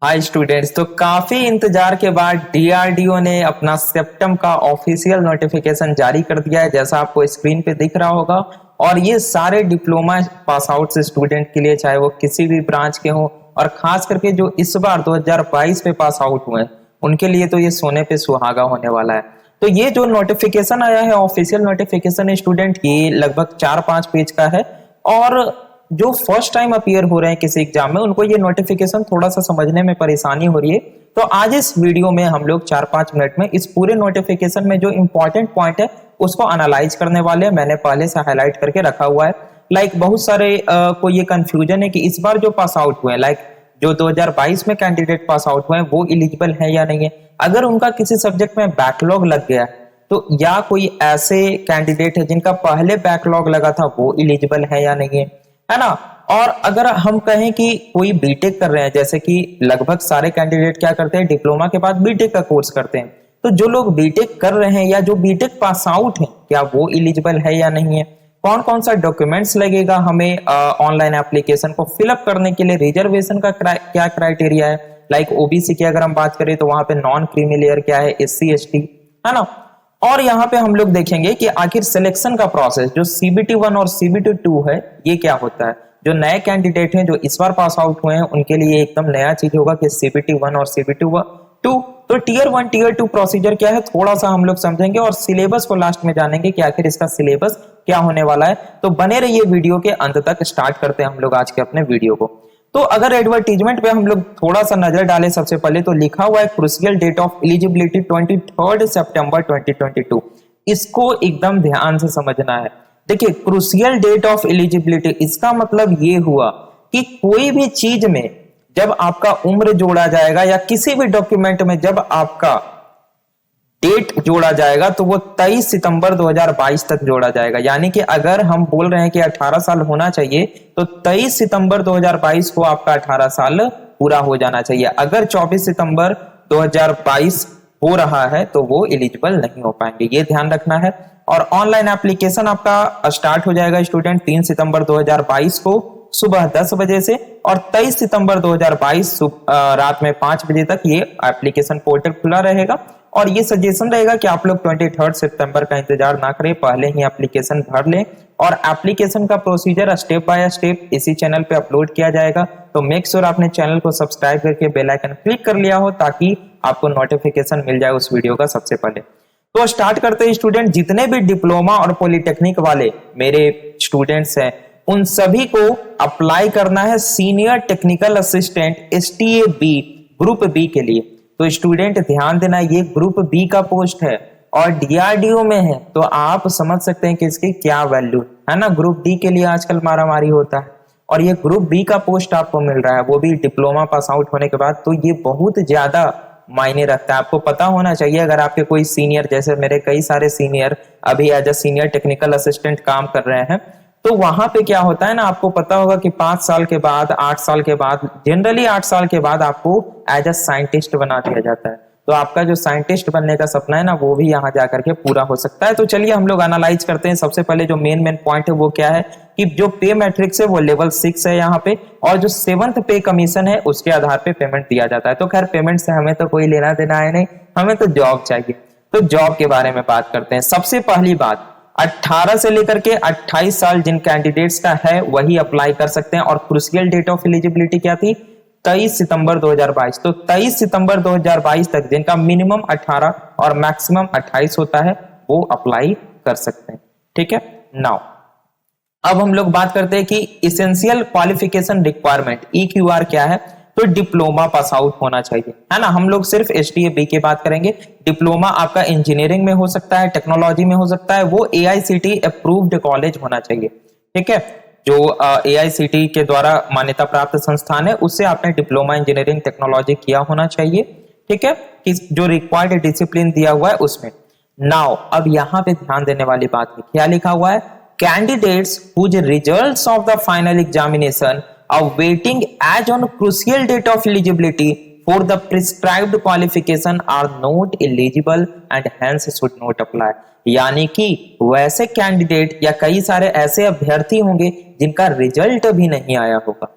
Hi students. तो काफी इंतजार के बाद डीआरडीओ ने अपना सेप्टम का ऑफिशियल नोटिफिकेशन जारी कर दिया है, जैसा आपको स्क्रीन पे दिख रहा होगा। और ये सारे डिप्लोमा पास आउट से स्टूडेंट के लिए, चाहे वो किसी भी ब्रांच के हों, और खास करके जो इस बार 2022 में पास आउट हुए हैं, उनके लिए तो ये सोने पे सुहागा होने वाला है। तो ये जो नोटिफिकेशन आया है, ऑफिशियल नोटिफिकेशन स्टूडेंट, ये लगभग 4-5 पेज का है। और जो फर्स्ट टाइम अपीयर हो रहे हैं किसी एग्जाम में, उनको ये नोटिफिकेशन थोड़ा सा समझने में परेशानी हो रही है। तो आज इस वीडियो में हम लोग 4-5 मिनट में इस पूरे नोटिफिकेशन में जो इंपॉर्टेंट पॉइंट है उसको एनालाइज करने वाले हैं। मैंने पहले से हाईलाइट करके रखा हुआ है। बहुत सारे को ये कंफ्यूजन है कि इस बार जो पास आउट हुए हैं, जो 2022 में कैंडिडेट पास आउट हुए हैं, वो इलिजिबल है या नहीं है। अगर उनका किसी सब्जेक्ट में बैकलॉग लग गया है, तो या कोई ऐसे कैंडिडेट है जिनका पहले बैकलॉग लगा था, वो इलिजिबल है या नहीं है ना। और अगर हम कहें कि कोई बीटेक कर रहे हैं, जैसे कि लगभग सारे कैंडिडेट क्या करते हैं, डिप्लोमा के बाद बीटेक का कोर्स करते हैं। तो जो लोग बीटेक कर रहे हैं या जो बीटेक पास आउट हैं, क्या वो इलिजिबल है या नहीं है। कौन कौन सा डॉक्यूमेंट्स लगेगा हमें ऑनलाइन एप्लीकेशन को फिलअप करने के लिए, रिजर्वेशन का क्या क्राइटेरिया है। ओबीसी की अगर हम बात करें तो वहां पे नॉन क्रीमी लेयर क्या है, एससी एसटी, है ना। और यहाँ पे हम लोग देखेंगे कि आखिर सिलेक्शन का प्रोसेस जो सीबीटी 1 और सीबीटी 2 है, ये क्या होता है। जो नए कैंडिडेट हैं जो इस बार पास आउट हुए हैं, उनके लिए एकदम नया चीज होगा कि सीबीटी 1 और सीबीटी 2। तो टीयर 1 टीयर 2 प्रोसीजर क्या है, थोड़ा सा हम लोग समझेंगे और सिलेबस को लास्ट में जानेंगे कि आखिर इसका सिलेबस क्या होने वाला है। तो बने रहिए वीडियो के अंत तक। स्टार्ट करते हैं हम लोग आज के अपने वीडियो को। तो अगर एडवर्टीजमेंट पे हम लोग थोड़ा सा नजर डालें, सबसे पहले तो लिखा हुआ है क्रूशियल डेट ऑफ एलिजिबिलिटी 23 सितंबर 2022। इसको एकदम ध्यान से समझना है। देखिए, क्रूशियल डेट ऑफ एलिजिबिलिटी, इसका मतलब ये हुआ कि कोई भी चीज में जब आपका उम्र जोड़ा जाएगा या किसी भी डॉक्यूमेंट में जब आपका डेट जोड़ा जाएगा, तो वो 23 सितंबर 2022 तक जोड़ा जाएगा। यानी कि अगर हम बोल रहे हैं कि 18 साल होना चाहिए, तो 23 सितंबर 2022 को आपका 18 साल पूरा हो जाना चाहिए। अगर 24 सितंबर 2022 हो रहा है तो वो एलिजिबल नहीं हो पाएंगे, ये ध्यान रखना है। और ऑनलाइन एप्लीकेशन आपका स्टार्ट हो जाएगा स्टूडेंट 3 सितंबर 2022 को सुबह 10 बजे से, और 23 सितंबर 2022 रात में 5 बजे तक ये एप्लीकेशन पोर्टल खुला रहेगा। और ये सजेशन रहेगा कि आप लोग 23 सितंबर का इंतजार ना करें, पहले ही एप्लीकेशन भर लें। और एप्लीकेशन का प्रोसीजर स्टेप बाय स्टेप इसी चैनल पे अपलोड किया जाएगा। तो मेक श्योर आपने चैनल को सब्सक्राइब करके बेल आइकन क्लिक कर लिया हो, ताकि आपको नोटिफिकेशन मिल जाए उस वीडियो का सबसे पहले। तो स्टार्ट करते हैं स्टूडेंट। जितने भी डिप्लोमा और पॉलिटेक्निक वाले मेरे स्टूडेंट्स हैं, उन सभी को अप्लाई करना है senior technical assistant STA B group B के लिए। तो स्टूडेंट ध्यान देना, ये ग्रुप बी का पोस्ट है और डीआरडीओ में है। तो आप समझ सकते हैं कि इसकी क्या वैल्यू है ना। ग्रुप डी के लिए आजकल मारामारी होता है, और ये ग्रुप बी का पोस्ट आपको मिल रहा है, वो भी डिप्लोमा पास आउट होने के बाद। तो ये बहुत ज्यादा मायने रखता है। आपको पता होना चाहिए, अगर आपके कोई सीनियर, जैसे मेरे कई सारे सीनियर अभी as a senior technical assistant काम कर रहे हैं, तो वहां पे क्या होता है ना, आपको पता होगा कि 5 साल के बाद, 8 साल के बाद, जनरली 8 साल के बाद आपको एज अ साइंटिस्ट बना दिया जाता है। तो आपका जो साइंटिस्ट बनने का सपना है ना, वो भी यहाँ जाकर के पूरा हो सकता है। तो चलिए हम लोग एनालाइज करते हैं। सबसे पहले जो मेन पॉइंट है वो क्या है कि जो पे मैट्रिक्स है वो लेवल 6 है यहाँ पे, और जो 7th पे कमीशन है उसके आधार पे पेमेंट दिया जाता है। तो खैर, पेमेंट से हमें तो कोई लेना देना है नहीं, हमें तो जॉब चाहिए। तो जॉब के बारे में बात करते हैं। सबसे पहली बात, 18 से लेकर के 28 साल जिन कैंडिडेट्स का है वही अप्लाई कर सकते हैं। और क्रूशियल डेट ऑफ एलिजिबिलिटी क्या थी, 23 सितंबर 2022। तो 23 सितंबर 2022 तक जिनका मिनिमम 18 और मैक्सिमम 28 होता है, वो अप्लाई कर सकते हैं। ठीक है। नाउ अब हम लोग बात करते हैं कि इसेंशियल क्वालिफिकेशन रिक्वायरमेंट EQR क्या है। तो डिप्लोमा पास आउट होना चाहिए, है ना। हम लोग सिर्फ STA B की बात करेंगे। डिप्लोमा आपका इंजीनियरिंग में हो सकता है, टेक्नोलॉजी में हो सकता है, वो AICTE अप्रूव्ड कॉलेज होना चाहिए। ठीक है। जो AICTE के द्वारा मान्यता प्राप्त संस्थान है, उससे आपने डिप्लोमा इंजीनियरिंग टेक्नोलॉजी किया होना चाहिए। ठीक है, कि जो रिक्वायर्ड डिसिप्लिन दिया हुआ है उसमें। नाउ अब यहाँ पे ध्यान देने वाली बात है, क्या लिखा हुआ है, candidates whose results of the final examination are waiting as on crucial date of eligibility for the prescribed qualification are not eligible and hence should not apply। यानी कि वैसे कैंडिडेट या कई सारे ऐसे अभ्यर्थी होंगे जिनका रिजल्ट भी नहीं आया होगा,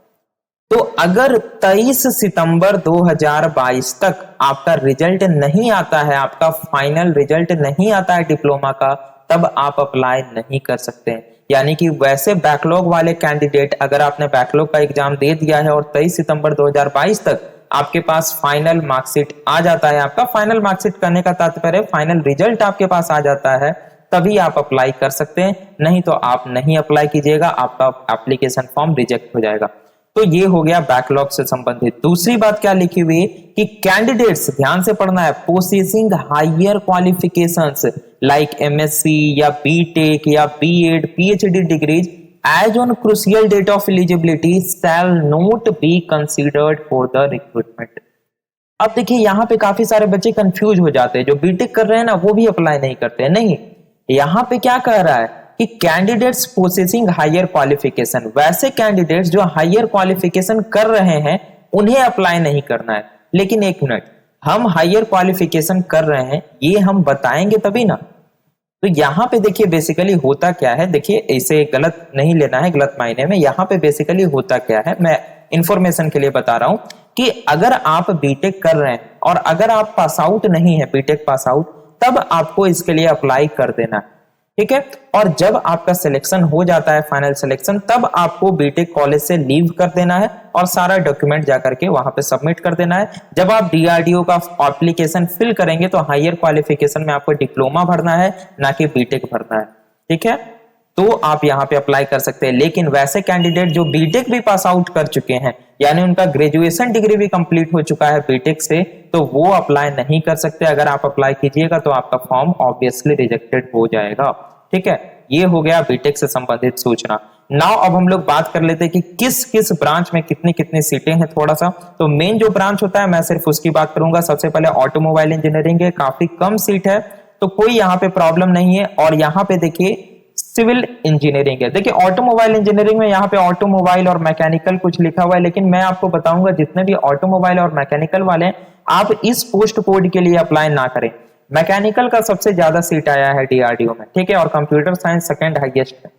तो अगर 23 सितंबर 2022 तक आपका रिजल्ट नहीं आता है, आपका फाइनल रिजल्ट नहीं आता है डिप्लोमा का, तब आप अप्लाई नहीं कर सकते हैं। यानी कि वैसे बैकलॉग वाले कैंडिडेट, अगर आपने बैकलॉग का एग्जाम दे दिया है और 23 सितंबर 2022 तक आपके पास फाइनल मार्कशीट आ जाता है, आपका फाइनल मार्कशीट करने का तात्पर्य फाइनल रिजल्ट आपके पास आ जाता है, तभी आप अप्लाई कर सकते हैं, नहीं तो आप नहीं अप्लाई कीजिएगा, आपका एप्लीकेशन फॉर्म रिजेक्ट हो जाएगा। तो ये हो गया बैकलॉग से संबंधित। दूसरी बात क्या लिखी हुई कि कैंडिडेट्स, ध्यान से पढ़ना है, possessing higher qualifications like MSc या बीटेक या BEd PhD degrees as on crucial date of eligibility shall not be considered for the recruitment. अब देखिए यहां पे काफी सारे बच्चे कंफ्यूज हो जाते हैं, जो बीटेक कर रहे हैं ना वो भी अप्लाई नहीं करते हैं। नहीं, यहां पे क्या कह रहा है कि कैंडिडेट्स पोसेसिंग हायर क्वालिफिकेशन, वैसे कैंडिडेट्स जो हायर क्वालिफिकेशन कर रहे हैं उन्हें अप्लाई नहीं करना है। लेकिन एक मिनट, हम हायर क्वालिफिकेशन कर रहे हैं ये हम बताएंगे तभी ना। तो यहां पे देखिए बेसिकली होता क्या है, देखिए इसे गलत नहीं लेना है, गलत मायने में। यहां पे बेसिकली होता क्या है, मैं इंफॉर्मेशन के लिए बता रहा हूं कि अगर आप बीटेक कर रहे हैं और अगर आप पास आउट नहीं है, बीटेक पास आउट, तब आपको इसके लिए अप्लाई कर देना है, ठीक है। और जब आपका सिलेक्शन हो जाता है, फाइनल सिलेक्शन, तब आपको बीटेक कॉलेज से लीव कर देना है और सारा डॉक्यूमेंट जाकर के वहां पे सबमिट कर देना है। जब आप डीआरडीओ का एप्लीकेशन फिल करेंगे तो हायर क्वालिफिकेशन में आपको डिप्लोमा भरना है, ना कि बीटेक भरना है, ठीक है। तो आप यहां पे अप्लाई कर सकते हैं। लेकिन वैसे कैंडिडेट जो बीटेक भी पास आउट कर चुके हैं, यानी उनका ग्रेजुएशन डिग्री भी कंप्लीट हो चुका है बीटेक से, तो वो अप्लाई नहीं कर सकते। अगर आप अप्लाई कीजिएगा तो आपका फॉर्म ऑब्वियसली रिजेक्टेड हो जाएगा, ठीक है। ये हो गया बीटेक से संबंधित सूचना। नाउ अब हम लोग बात कर लेते हैं कि किस किस ब्रांच में कितनी कितनी सीटें हैं थोड़ा सा। तो मेन जो ब्रांच होता है मैं सिर्फ उसकी बात करूंगा। सबसे पहले ऑटोमोबाइल इंजीनियरिंग है, काफी कम सीट है, तो कोई यहाँ पे प्रॉब्लम नहीं है। और यहाँ पे देखिए सिविल इंजीनियरिंग है। देखिए ऑटोमोबाइल इंजीनियरिंग में यहाँ पे ऑटोमोबाइल और मैकेनिकल कुछ लिखा हुआ है, लेकिन मैं आपको बताऊंगा जितने भी ऑटोमोबाइल और मैकेनिकल वाले हैं, आप इस पोस्ट कोड के लिए अप्लाई ना करें। मैकेनिकल का सबसे ज्यादा सीट आया है डीआरडीओ में, ठीक है, और कंप्यूटर साइंस सेकंड हाईएस्ट है।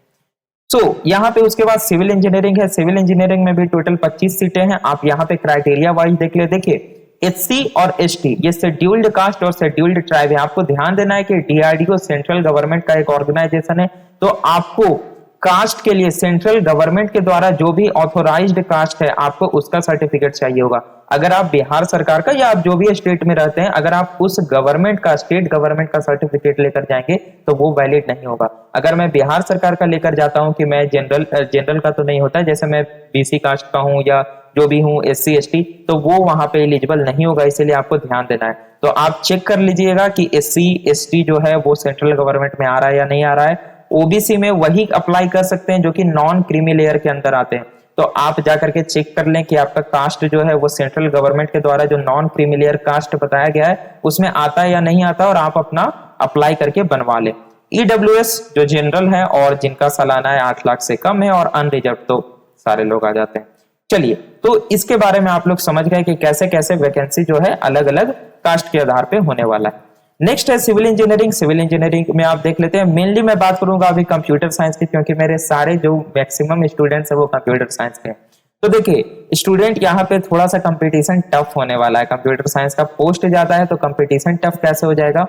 सो यहाँ पे उसके बाद सिविल इंजीनियरिंग है। सिविल इंजीनियरिंग में भी टोटल 25 सीटें हैं। आप यहाँ पे क्राइटेरिया वाइज देख ले। देखिए एससी और एसटी ये शेड्यूल्ड कास्ट और शेड्यूल्ड ट्राइब है। आपको ध्यान देना है कि डीआरडीओ सेंट्रल गवर्नमेंट का एक ऑर्गेनाइजेशन है, तो आपको कास्ट के लिए सेंट्रल गवर्नमेंट के द्वारा जो भी ऑथोराइज्ड कास्ट है आपको उसका सर्टिफिकेट चाहिए होगा। अगर आप बिहार सरकार का या आप जो भी स्टेट में रहते हैं, अगर आप उस गवर्नमेंट का, स्टेट गवर्नमेंट का सर्टिफिकेट लेकर जाएंगे तो वो वैलिड नहीं होगा। अगर मैं बिहार सरकार का लेकर जाता हूं कि मैं जनरल का तो नहीं होता, जैसे मैं बीसी कास्ट का हूं या जो भी हूं एससी एसटी, तो वो वहां पे एलिजिबल नहीं होगा। इसलिए आपको ध्यान देना है। तो आप चेक कर लीजिएगा कि एससी एसटी जो है वो सेंट्रल गवर्नमेंट में आ रहा है या नहीं आ रहा है। ओबीसी में वही अप्लाई कर सकते हैं जो कि नॉन क्रीमी लेयर के अंदर आते हैं। तो आप जाकर के चेक कर लें कि आपका कास्ट जो है वो सेंट्रल गवर्नमेंट के द्वारा जो नॉन क्रीमी लेयर कास्ट बताया गया है उसमें आता है या नहीं आता, और आप अपना अप्लाई करके बनवा लें। ईडब्ल्यूएस जो जनरल है और जिनका सालाना है 8 लाख से कम है, और अनरिजर्व तो सारे लोग आ जाते हैं। चलिए, तो इसके बारे में आप लोग समझ गए कि कैसे कैसे वैकेंसी जो है अलग अलग कास्ट के आधार पे होने वाला है। नेक्स्ट है सिविल इंजीनियरिंग। सिविल इंजीनियरिंग में आप देख लेते हैं, मेनली मैं बात करूंगा अभी कंप्यूटर साइंस की, क्योंकि मेरे सारे जो मैक्सिमम स्टूडेंट्स है वो कंप्यूटर साइंस के हैं। तो देखिए स्टूडेंट यहाँ पे थोड़ा सा कंपटीशन टफ होने वाला है। कंप्यूटर साइंस का पोस्ट ज्यादा है तो कंपटीशन टफ कैसे हो जाएगा,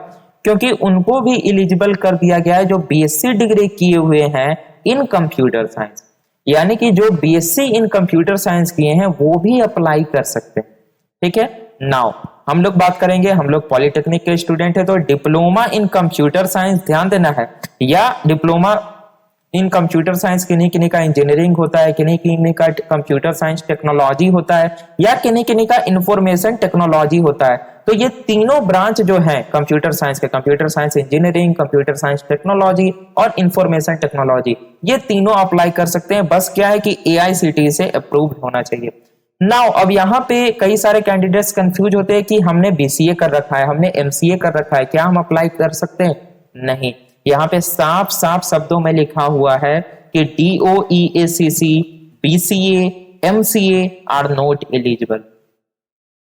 क्योंकि उनको भी एलिजिबल कर दिया गया है जो बीएससी डिग्री किए हुए हैं इन कंप्यूटर साइंस। यानी कि जो बीएससी इन कंप्यूटर साइंस किए हैं वो भी अप्लाई कर सकते हैं, ठीक है। नाउ हम लोग बात करेंगे, हम लोग पॉलिटेक्निक के स्टूडेंट है, तो डिप्लोमा इन कंप्यूटर साइंस ध्यान देना है, या डिप्लोमा इन कंप्यूटर साइंस किन्हीं किन्हीं का इंजीनियरिंग होता है, किन्हीं किन्हीं का कंप्यूटर साइंस टेक्नोलॉजी होता है, या किन्हीं किन्हीं का इंफॉर्मेशन टेक्नोलॉजी होता है। तो ये तीनों ब्रांच जो है कंप्यूटर साइंस के, computer science engineering, computer science technology और इंफॉर्मेशन टेक्नोलॉजी, ये तीनों अप्लाई कर सकते हैं। बस क्या है कि एआईसीटीई से अप्रूव्ड होना चाहिए। नाउ अब यहाँ पे कई सारे कैंडिडेट्स कंफ्यूज होते हैं कि हमने बीसीए कर रखा है, हमने एमसीए कर रखा है, क्या हम अप्लाई कर सकते हैं? नहीं, यहाँ पे साफ साफ शब्दों में लिखा हुआ है कि DOEACC, BCA, MCA are not eligible.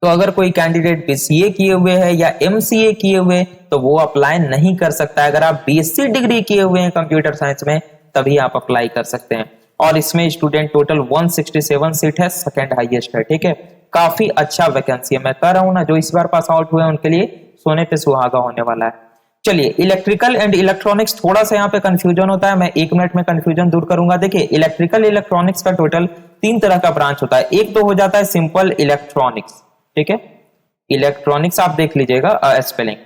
तो अगर कोई कैंडिडेट बीसीए किए हुए है या एमसीए किए हुए तो वो अप्लाई नहीं कर सकता है। अगर आप बीएससी डिग्री किए हुए हैं कंप्यूटर साइंस में तभी आप अप्लाई कर सकते हैं। और इसमें स्टूडेंट टोटल 167 सीट है, सेकंड हाईएस्ट है। ठीक है, काफी अच्छा वैकेंसी है। मैं कह रहा हूं ना, जो इस बार पास आउट हुए हैं उनके लिए सोने पे सुहागा होने वाला है। चलिए, इलेक्ट्रिकल एंड इलेक्ट्रॉनिक्स थोड़ा सा यहाँ पे कंफ्यूजन होता है, मैं 1 मिनट में कंफ्यूजन दूर करूंगा। देखिए, इलेक्ट्रिकल इलेक्ट्रॉनिक्स का टोटल 3 तरह का ब्रांच होता है। एक तो हो जाता है सिंपल इलेक्ट्रॉनिक्स, ठीक है, इलेक्ट्रॉनिक्स आप देख लीजिएगा स्पेलिंग।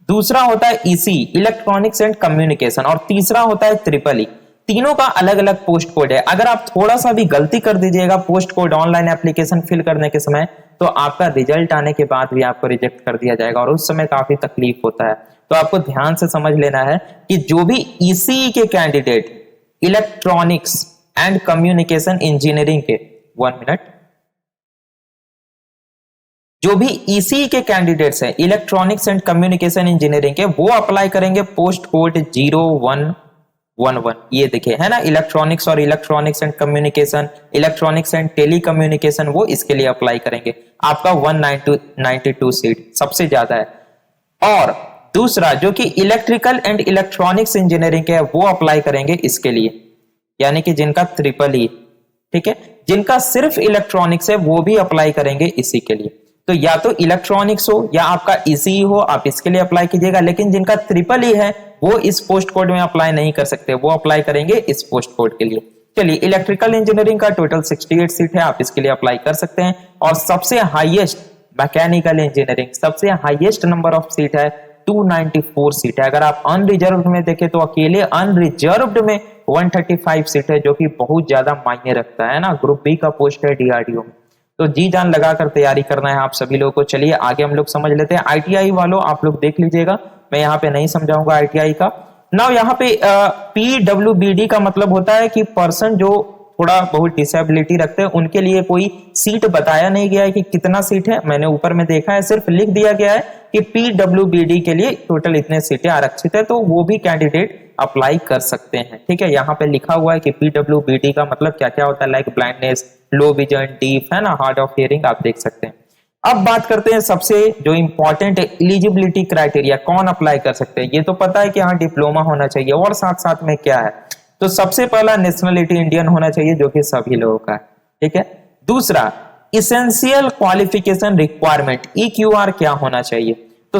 दूसरा होता है ईसी, इलेक्ट्रॉनिक्स एंड कम्युनिकेशन, और तीसरा होता है ट्रिपल ई। तीनों का अलग अलग पोस्ट कोड है। अगर आप थोड़ा सा भी गलती कर दीजिएगा post code online application fill करने के समय, तो आपका रिजल्ट आने के बाद भी आपको रिजेक्ट कर दिया जाएगा और उस समय काफी तकलीफ होता है। तो आपको ध्यान से समझ लेना है कि जो भी ईसीई के candidate electronics and communication engineering के 1 मिनट, जो भी ईसीई के कैंडिडेट्स हैं इलेक्ट्रॉनिक्स एंड कम्युनिकेशन इंजीनियरिंग के, वो अप्लाई करेंगे पोस्ट कोड 0111। ये देखिए है ना, इलेक्ट्रॉनिक्स और electronics and communication, electronics and telecommunication, वो इसके लिए अप्लाई करेंगे। आपका 192 सीट सबसे ज्यादा है। और दूसरा जो कि इलेक्ट्रिकल एंड इलेक्ट्रॉनिक्स इंजीनियरिंग के है, वो अप्लाई करेंगे इसके लिए, यानी कि जिनका ट्रिपल ई, ठीक है, जिनका सिर्फ इलेक्ट्रॉनिक्स है वो भी अप्लाई करेंगे इसी के लिए। तो या तो इलेक्ट्रॉनिक्स हो या आपका ईसीई हो, आप इसके लिए अप्लाई कीजिएगा। लेकिन जिनका ट्रिपल ई है वो इस पोस्ट कोड में अप्लाई नहीं कर सकते, वो अप्लाई करेंगे इस पोस्ट कोड के लिए। चलिए, इलेक्ट्रिकल इंजीनियरिंग का टोटल 68 सीट है, आप इसके लिए अप्लाई कर सकते हैं। और सबसे हाईएस्ट मैकेनिकल इंजीनियरिंग, सबसे हाईएस्ट नंबर ऑफ सीट है 294 सीट है। अगर आप अनरिजर्व्ड में देखें तो अकेले अनरिजर्व्ड में 135 सीट है, जो कि बहुत ज्यादा मायने रखता है ना। ग्रुप बी का पोस्ट है डीआरडीओ में, तो जी जान लगाकर तैयारी करना है आप सभी लोगों को। चलिए आगे हम लोग समझ लेते हैं। आईटीआई वालों आप लोग देख लीजिएगा, मैं यहाँ पे नहीं समझाऊंगा आईटीआई का। नाउ यहाँ पे पीडब्ल्यूबीडी का मतलब होता है कि पर्सन जो थोड़ा बहुत डिसेबिलिटी रखते हैं उनके लिए कोई सीट बताया नहीं गया है कि कितना सीट है। मैंने ऊपर में देखा है, सिर्फ लिख दिया गया है कि पीडब्ल्यूबीडी के लिए टोटल इतने सीटें आरक्षित है, तो वो भी कैंडिडेट अप्लाई कर सकते हैं। ठीक है, यहाँ पे लिखा हुआ है कि पीडब्ल्यूबीडी का मतलब क्या क्या होता है, like blindness, low vision, deaf, है ना, हार्ड ऑफ हियरिंग, आप देख सकते हैं। अब बात करते हैं सबसे जो इंपॉर्टेंट एलिजिबिलिटी क्राइटेरिया, कौन अप्लाई कर सकते हैं। ये तो पता है कि हाँ डिप्लोमा होना चाहिए, और साथ साथ में क्या है, तो सबसे पहला नेशनलिटी इंडियन होना चाहिए, जो कि सभी लोगों का है। ठीक है, दूसरा इसेंशियल क्वालिफिकेशन रिक्वायरमेंट, EQR क्या होना चाहिए, तो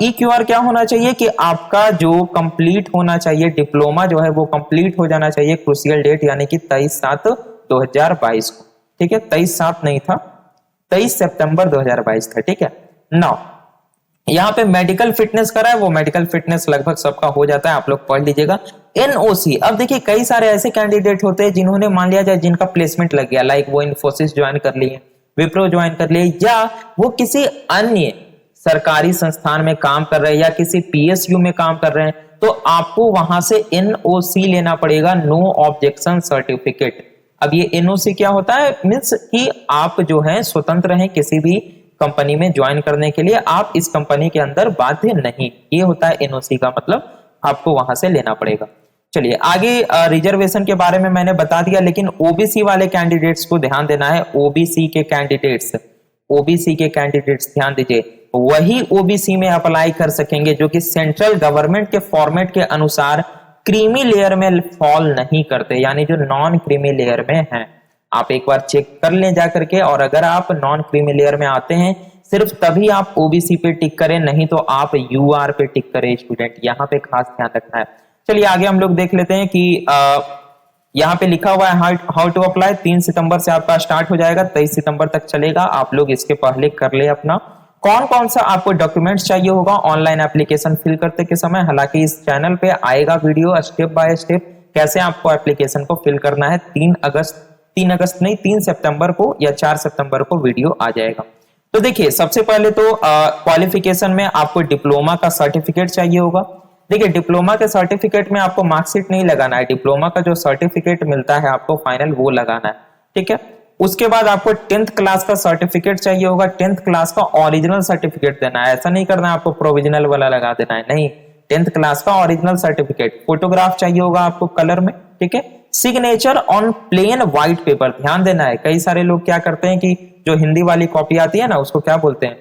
EQR क्या होना चाहिए कि आपका जो कंप्लीट होना चाहिए डिप्लोमा जो है वो कंप्लीट हो जाना चाहिए क्रूशियल डेट, यानी कि 23/7/2022 को। ठीक है, 23/7 नहीं था, 23 सितंबर 2022 था। ठीक है, नाउ यहाँ पे मेडिकल फिटनेस करा है, वो मेडिकल फिटनेस लगभग सबका हो जाता है, आप लोग पढ़ लीजिएगा। एनओसी, अब देखिए कई सारे ऐसे कैंडिडेट होते हैं जिन्होंने मान लिया जाए जिनका प्लेसमेंट लग गया, लाइक वो इन्फोसिस ज्वाइन कर लिए, विप्रो ज्वाइन कर लिए, या वो किसी अन्य सरकारी संस्थान में काम कर रहे हैं या किसी पीएसयू में काम कर रहे हैं, तो आपको वहां से एनओसी लेना पड़ेगा, नो ऑब्जेक्शन सर्टिफिकेट। अब ये एनओसी क्या होता है, मीन्स कि आप जो है स्वतंत्र हैं किसी भी कंपनी में ज्वाइन करने के लिए, आप इस कंपनी के अंदर बाध्य नहीं, ये होता है एनओसी का मतलब, आपको वहां से लेना पड़ेगा। चलिए आगे, रिजर्वेशन के बारे में मैंने बता दिया, लेकिन ओबीसी वाले कैंडिडेट्स को ध्यान देना है। ओबीसी के कैंडिडेट्स ध्यान दीजिए, वही ओबीसी में अप्लाई कर सकेंगे जो कि सेंट्रल गवर्नमेंट के फॉर्मेट के अनुसार क्रीमी लेयर में फॉल नहीं करते, यानी जो नॉन क्रीमी लेयर में हैं। आप एक बार चेक कर लें जा करके, और अगर आप नॉन क्रीमी लेयर में आते हैं सिर्फ तभी आप ओबीसी पे टिक करें, नहीं तो आप यूआर पे टिक करें स्टूडेंट, यहाँ पे खास ध्यान रखना है। चलिए आगे हम लोग देख लेते हैं कि यहाँ पे लिखा हुआ है हाउ टू अप्लाई, 3 सितंबर से आपका स्टार्ट हो जाएगा, 23 सितंबर तक चलेगा। आप लोग इसके पहले कर ले अपना कौन कौन सा आपको डॉक्यूमेंट्स चाहिए होगा ऑनलाइन एप्लीकेशन फिल करते के समय। हालांकि इस चैनल पे आएगा वीडियो स्टेप बाय स्टेप कैसे आपको एप्लीकेशन को फिल करना है। 3 सितंबर को या 4 सितंबर को वीडियो आ जाएगा। तो देखिए सबसे पहले तो क्वालिफिकेशन में आपको डिप्लोमा का सर्टिफिकेट चाहिए होगा। देखिए डिप्लोमा के सर्टिफिकेट में आपको मार्कशीट नहीं लगाना है, डिप्लोमा का जो सर्टिफिकेट मिलता है आपको फाइनल वो लगाना है। ठीक है, उसके बाद आपको 10th क्लास का सर्टिफिकेट चाहिए होगा, 10th क्लास का ओरिजिनल सर्टिफिकेट देना है, ऐसा नहीं करना है आपको प्रोविजनल वाला लगा देना है, नहीं, 10th क्लास का ओरिजिनल सर्टिफिकेट। फोटोग्राफ चाहिए होगा आपको कलर में। ठीक है, signature on plain white paper, ध्यान देना है। कई सारे लोग क्या करते हैं कि जो हिंदी वाली कॉपी आती है ना, उसको क्या बोलते हैं,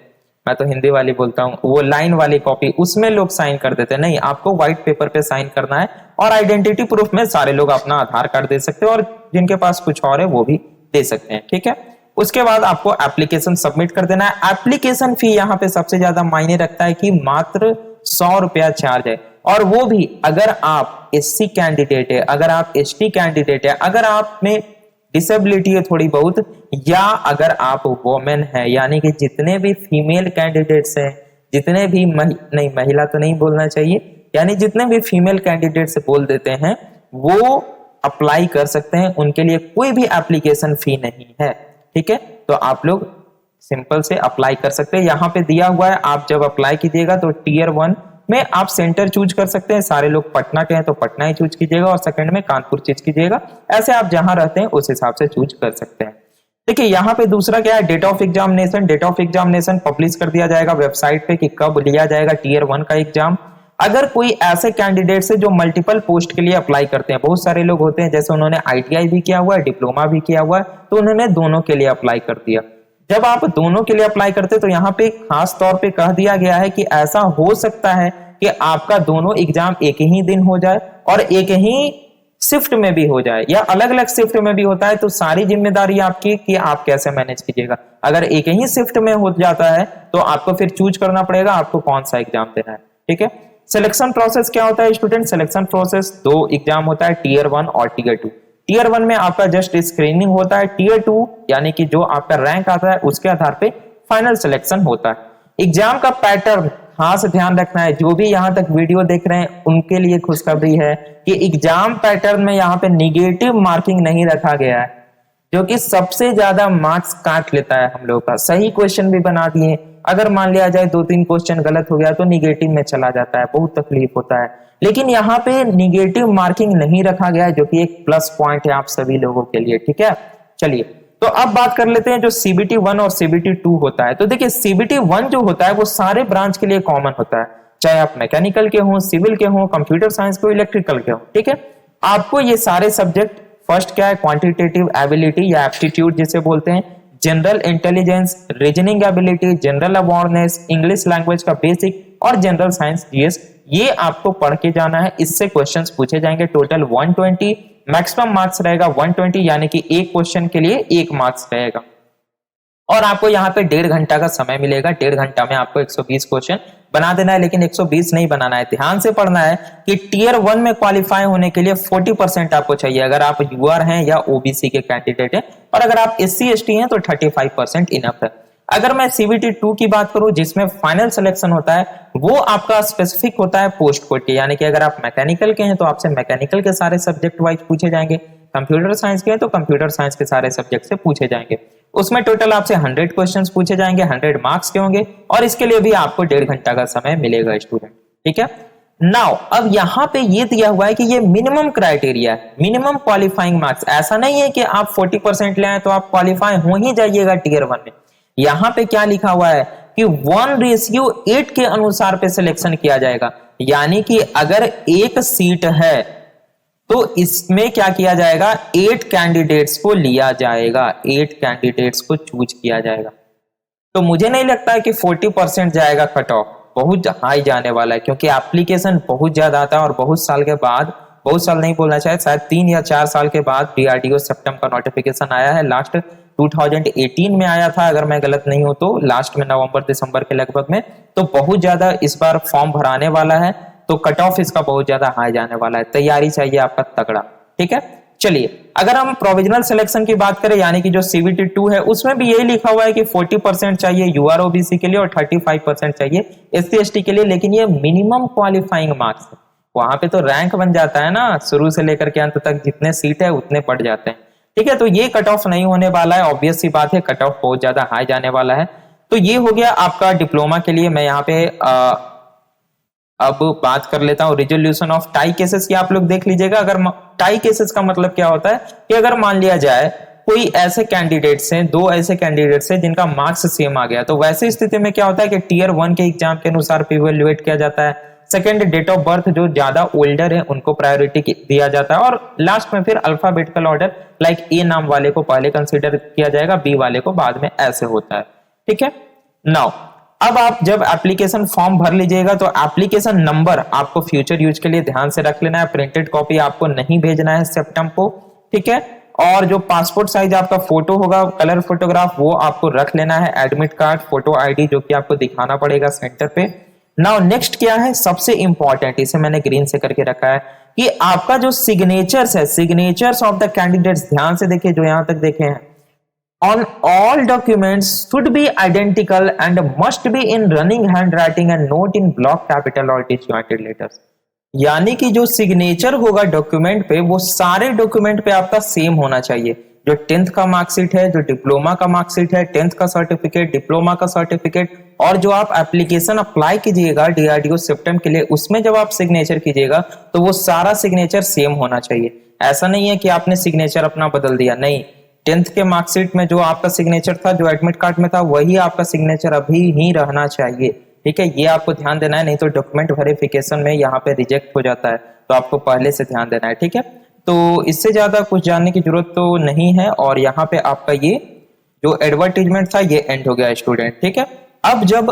मैं तो हिंदी वाली बोलता हूँ, वो लाइन वाली कॉपी, उसमें लोग साइन कर देते हैं। नहीं, आपको व्हाइट पेपर पे साइन करना है। और आइडेंटिटी प्रूफ में सारे लोग अपना आधार कार्ड दे सकते हैं, और जिनके पास कुछ और है वो भी दे सकते हैं, ठीक है। उसके बाद आपको एप्लीकेशन सबमिट कर देना है। एप्लीकेशन फी यहाँ पे सबसे ज्यादा मायने रखता है कि मात्र 100 रुपया चार्ज है, और वो भी अगर आप एससी कैंडिडेट है, अगर आप एसटी कैंडिडेट है, अगर आप में डिसेबिलिटी है थोड़ी बहुत, या अगर आप वोमेन है, यानी कि जितने भी फीमेल कैंडिडेट्स हैं, जितने भी नहीं, महिला तो नहीं बोलना चाहिए, यानी जितने भी फीमेल कैंडिडेट्स बोल देते हैं वो अप्लाई कर सकते हैं, उनके लिए कोई भी एप्लीकेशन फी नहीं है, ठीक है। तो आप लोग सिंपल से अप्लाई कर सकते हैं। यहाँ पे दिया हुआ है, आप जब अप्लाई कीजिएगा तो टीयर 1 में आप सेंटर चूज कर सकते हैं। सारे लोग पटना के हैं तो पटना ही चूज कीजिएगा, और सेकंड में कानपुर चूज कीजिएगा। ऐसे आप जहां रहते हैं उस हिसाब से चूज कर सकते हैं। देखिए यहाँ पे दूसरा क्या है, date of examination. Date of examination publish कर दिया जाएगा वेबसाइट पे कि कब लिया जाएगा टीयर 1 का एग्जाम। अगर कोई ऐसे कैंडिडेट से जो मल्टीपल पोस्ट के लिए अप्लाई करते हैं, बहुत सारे लोग होते हैं जैसे उन्होंने आईटीआई भी किया हुआ है, डिप्लोमा भी किया हुआ है, तो उन्होंने दोनों के लिए अप्लाई कर दिया। जब आप दोनों के लिए अप्लाई करते तो यहाँ पे खास तौर पे कह दिया गया है कि ऐसा हो सकता है कि आपका दोनों एग्जाम एक ही दिन हो जाए और एक ही शिफ्ट में भी हो जाए, या अलग अलग शिफ्ट में भी होता है, तो सारी जिम्मेदारी आपकी कि आप कैसे मैनेज कीजिएगा। अगर एक ही शिफ्ट में हो जाता है तो आपको फिर चूज करना पड़ेगा आपको कौन सा एग्जाम देना है, ठीक है। सिलेक्शन प्रोसेस क्या होता है स्टूडेंट? सिलेक्शन प्रोसेस 2 एग्जाम होता है, टीयर 1 और टीयर 2। टीयर 1 में आपका जस्ट स्क्रीनिंग होता है, टीयर 2 यानी कि जो आपका रैंक आता है उसके आधार पे फाइनल सिलेक्शन होता है। एग्जाम का पैटर्न खास ध्यान रखना है, जो भी यहाँ तक वीडियो देख रहे हैं उनके लिए खुशखबरी है कि एग्जाम पैटर्न में यहाँ पे निगेटिव मार्किंग नहीं रखा गया है, जो कि सबसे ज्यादा मार्क्स काट लेता है हम लोग का। सही क्वेश्चन भी बना दिए, अगर मान लिया जाए 2-3 क्वेश्चन गलत हो गया तो निगेटिव में चला जाता है, बहुत तकलीफ होता है। लेकिन यहाँ पे निगेटिव मार्किंग नहीं रखा गया है, जो कि एक प्लस पॉइंट है आप सभी लोगों के लिए, ठीक है। चलिए तो अब बात कर लेते हैं जो सीबीटी 1 और सीबीटी 2 होता है। तो देखिए सीबीटी 1 जो होता है वो सारे ब्रांच के लिए कॉमन होता है, चाहे आप मैकेनिकल के हो, सिविल के हो, कंप्यूटर साइंस के हो, इलेक्ट्रिकल के हो, ठीक है। आपको ये सारे सब्जेक्ट, फर्स्ट क्या है, क्वांटिटेटिव एबिलिटी या एप्टीट्यूड जिसे बोलते हैं, general intelligence, reasoning ability, general awareness, English language का बेसिक और जनरल साइंस जीएस, ये आपको पढ़ के जाना है। इससे क्वेश्चंस पूछे जाएंगे। टोटल 120, मैक्सिमम मार्क्स रहेगा 120, यानी कि एक क्वेश्चन के लिए 1 मार्क्स रहेगा। और आपको यहाँ पे 1.5 घंटा का समय मिलेगा। 1.5 घंटा में आपको 120 क्वेश्चन बना देना है, लेकिन 120 नहीं बनाना है, ध्यान से पढ़ना है कि टीयर 1 में क्वालिफाई होने के लिए 40% आपको चाहिए, अगर आप यूआर हैं या ओबीसी के कैंडिडेट हैं, और अगर आप एससी एसटी हैं तो 35% इनफ है। अगर मैं सीबीटी 2 की बात करूं जिसमें फाइनल सिलेक्शन होता है, वो आपका स्पेसिफिक होता है पोस्ट कोड के, यानी कि अगर आप मैकेनिकल के हैं तो आपसे मैकेनिकल के सारे सब्जेक्ट वाइज पूछे जाएंगे, कंप्यूटर साइंस के हैं तो कंप्यूटर साइंस के सारे सब्जेक्ट से पूछे जाएंगे। उसमें टोटल आपसे 100 क्वेश्चंस पूछे जाएंगे, 100 मार्क्स के होंगे, और इसके लिए भी आपको 1.5 घंटा का समय मिलेगा स्टूडेंट, ठीक है। नाउ अब यहाँ पे ये दिया हुआ है कि ये मिनिमम क्राइटेरिया है, मिनिमम क्वालिफाइंग मार्क्स। ऐसा नहीं है कि आप 40% ले आए तो आप क्वालिफाई हो ही जाइएगा टीयर 1 में। यहाँ पे क्या लिखा हुआ है कि 1:8 के अनुसार पे सिलेक्शन किया जाएगा, यानी कि अगर एक सीट है तो इसमें क्या किया जाएगा, 8 कैंडिडेट्स को लिया जाएगा, 8 कैंडिडेट्स को चूज किया जाएगा। तो मुझे नहीं लगता है कि 40% जाएगा कट ऑफ, बहुत हाई जाने वाला है, क्योंकि एप्लीकेशन बहुत ज्यादा आता है और बहुत साल के बाद, बहुत साल नहीं बोलना चाहिए, शायद 3 या 4 साल के बाद डीआरडीओ सेप्टेम का नोटिफिकेशन आया है। लास्ट 2018 में आया था अगर मैं गलत नहीं हूं तो, लास्ट में नवंबर दिसंबर के लगभग में। तो बहुत ज्यादा इस बार फॉर्म भराने वाला है, तो कट ऑफ इसका बहुत ज्यादा हाई जाने वाला है। तैयारी चाहिए आपका तगड़ा, ठीक है। चलिए अगर हम प्रोविजनल सिलेक्शन की बात करें, यानी कि जो सीबीटी 2 है, उसमें भी यही लिखा हुआ है कि 40% चाहिए यूआर ओबीसी के लिए और 35% चाहिए एससी एसटी के लिए, लेकिन ये मिनिमम क्वालिफाइंग मार्क्स है। वहां पे तो रैंक बन जाता है ना, शुरू से लेकर के अंत तक जितने सीट है उतने पड़ जाते हैं, ठीक है। तो ये कट ऑफ नहीं होने वाला है, ऑब्वियस सी बात है, कट ऑफ बहुत ज्यादा हाई जाने वाला है। तो ये हो गया आपका डिप्लोमा के लिए। मैं यहाँ पे अब बात कर लेता हूँ रिजोल्यूशन ऑफ टाई केसेस की, आप लोग देख लीजिएगा। अगर टाई केसेस का मतलब क्या होता है कि अगर मान लिया जाए कोई ऐसे कैंडिडेट्स हैं, 2 ऐसे कैंडिडेट्स हैं जिनका मार्क्स सेम आ गया, तो वैसी स्थिति में क्या होता है कि टीयर 1 के एग्जाम के अनुसार इवैल्यूएट किया जाता है। सेकंड, डेट ऑफ बर्थ जो ज्यादा ओल्डर है उनको प्रायोरिटी दिया जाता है, और लास्ट में फिर अल्फाबेटिकल ऑर्डर, लाइक ए नाम वाले को पहले कंसीडर किया जाएगा, बी वाले को बाद में, ऐसे होता है, ठीक है। नाउ अब आप जब एप्लीकेशन फॉर्म भर लीजिएगा तो एप्लीकेशन नंबर आपको फ्यूचर यूज के लिए ध्यान से रख लेना है, प्रिंटेड कॉपी आपको नहीं भेजना है सेप्टेम को, ठीक है। और जो पासपोर्ट साइज आपका फोटो होगा, कलर फोटोग्राफ, वो आपको रख लेना है। एडमिट कार्ड, फोटो आईडी जो कि आपको दिखाना पड़ेगा सेंटर पे। नाउ नेक्स्ट क्या है, सबसे इंपॉर्टेंट, इसे मैंने ग्रीन से करके रखा है कि आपका जो सिग्नेचर्स है, सिग्नेचर्स ऑफ द कैंडिडेट्स, ध्यान से देखिए जो यहां तक देखे हैं, on all documents should be identical and must be in running handwriting and not in block capital or disjointed letters। यानी कि जो सिग्नेचर होगा डॉक्यूमेंट पे, वो सारे डॉक्यूमेंट पे आपका सेम होना चाहिए। जो 10th का मार्कशीट है, जो डिप्लोमा का मार्कशीट है, 10th का सर्टिफिकेट, डिप्लोमा का सर्टिफिकेट, और जो आप एप्लीकेशन अप्लाई कीजिएगा डीआरडीओ सेप्टेम के लिए, उसमें जब आप सिग्नेचर कीजिएगा तो वो सारा सिग्नेचर सेम होना चाहिए। ऐसा नहीं है कि आपने सिग्नेचर अपना बदल दिया, नहीं। 10th के मार्कशीट में जो आपका सिग्नेचर था, जो एडमिट कार्ड में था, वही आपका सिग्नेचर अभी ही रहना चाहिए। ठीक है, ये आपको ध्यान देना है, नहीं तो डॉक्यूमेंट वेरिफिकेशन में यहाँ पे रिजेक्ट हो जाता है, तो आपको पहले से ध्यान देना है। ठीक है, तो इससे ज्यादा कुछ जानने की जरूरत तो नहीं है। और यहाँ पे आपका ये जो एडवर्टीजमेंट था ये एंड हो गया स्टूडेंट। ठीक है, अब जब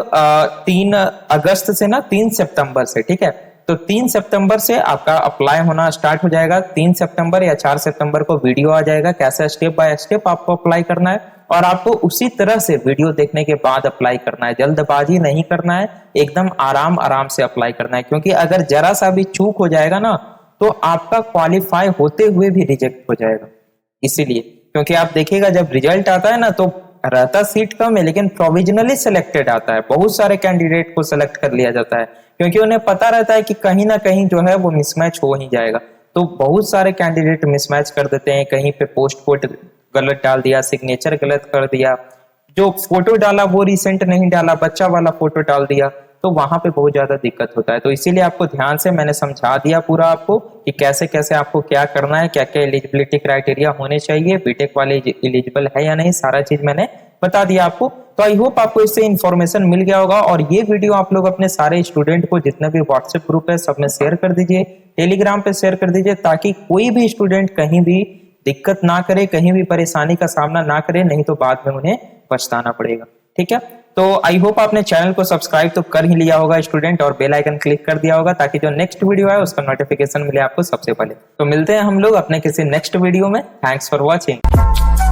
3 अगस्त से ना 3 सितंबर से, ठीक है, तो 3 सितंबर से आपका अप्लाई होना स्टार्ट हो जाएगा। 3 सितंबर या 4 सितंबर को वीडियो आ जाएगा, कैसे स्टेप बाय स्टेप आपको अप्लाई करना है, और आपको उसी तरह से वीडियो देखने के बाद अप्लाई करना है। जल्दबाजी नहीं करना है, एकदम आराम आराम से अप्लाई करना है, क्योंकि अगर जरा सा भी चूक हो जाएगा ना तो आपका क्वालिफाई होते हुए भी रिजेक्ट हो जाएगा। इसीलिए, क्योंकि आप देखिएगा जब रिजल्ट आता है ना तो रहता सीट कम है, लेकिन प्रोविजनली सिलेक्टेड आता है। बहुत सारे कैंडिडेट को सिलेक्ट कर लिया जाता है, क्योंकि उन्हें पता रहता है कि कहीं ना कहीं जो है वो मिसमैच हो ही जाएगा। तो बहुत सारे कैंडिडेट मिसमैच कर देते हैं, कहीं पे पोस्ट कोड गलत डाल दिया, सिग्नेचर गलत कर दिया, जो फोटो डाला वो रिसेंट नहीं डाला, बच्चा वाला फोटो डाल दिया, तो वहां पे बहुत ज्यादा दिक्कत होता है। तो इसीलिए आपको ध्यान से मैंने समझा दिया पूरा आपको कि कैसे कैसे आपको क्या करना है, क्या क्या एलिजिबिलिटी क्राइटेरिया होने चाहिए, बीटेक वाले एलिजिबल है या नहीं, सारा चीज मैंने बता दिया आपको। तो आई होप आपको इससे इन्फॉर्मेशन मिल गया होगा, और ये वीडियो आप लोग अपने सारे स्टूडेंट को, जितने भी व्हाट्सएप ग्रुप है सब में शेयर कर दीजिए, टेलीग्राम पे शेयर कर दीजिए, ताकि कोई भी स्टूडेंट कहीं भी दिक्कत ना करे, कहीं भी परेशानी का सामना ना करे, नहीं तो बाद में उन्हें पछताना पड़ेगा। ठीक है, तो आई होप आपने चैनल को सब्सक्राइब तो कर ही लिया होगा स्टूडेंट, और बेल आइकन क्लिक कर दिया होगा, ताकि जो नेक्स्ट वीडियो है उसका नोटिफिकेशन मिले आपको सबसे पहले। तो मिलते हैं हम लोग अपने किसी नेक्स्ट वीडियो में। Thanks for watching.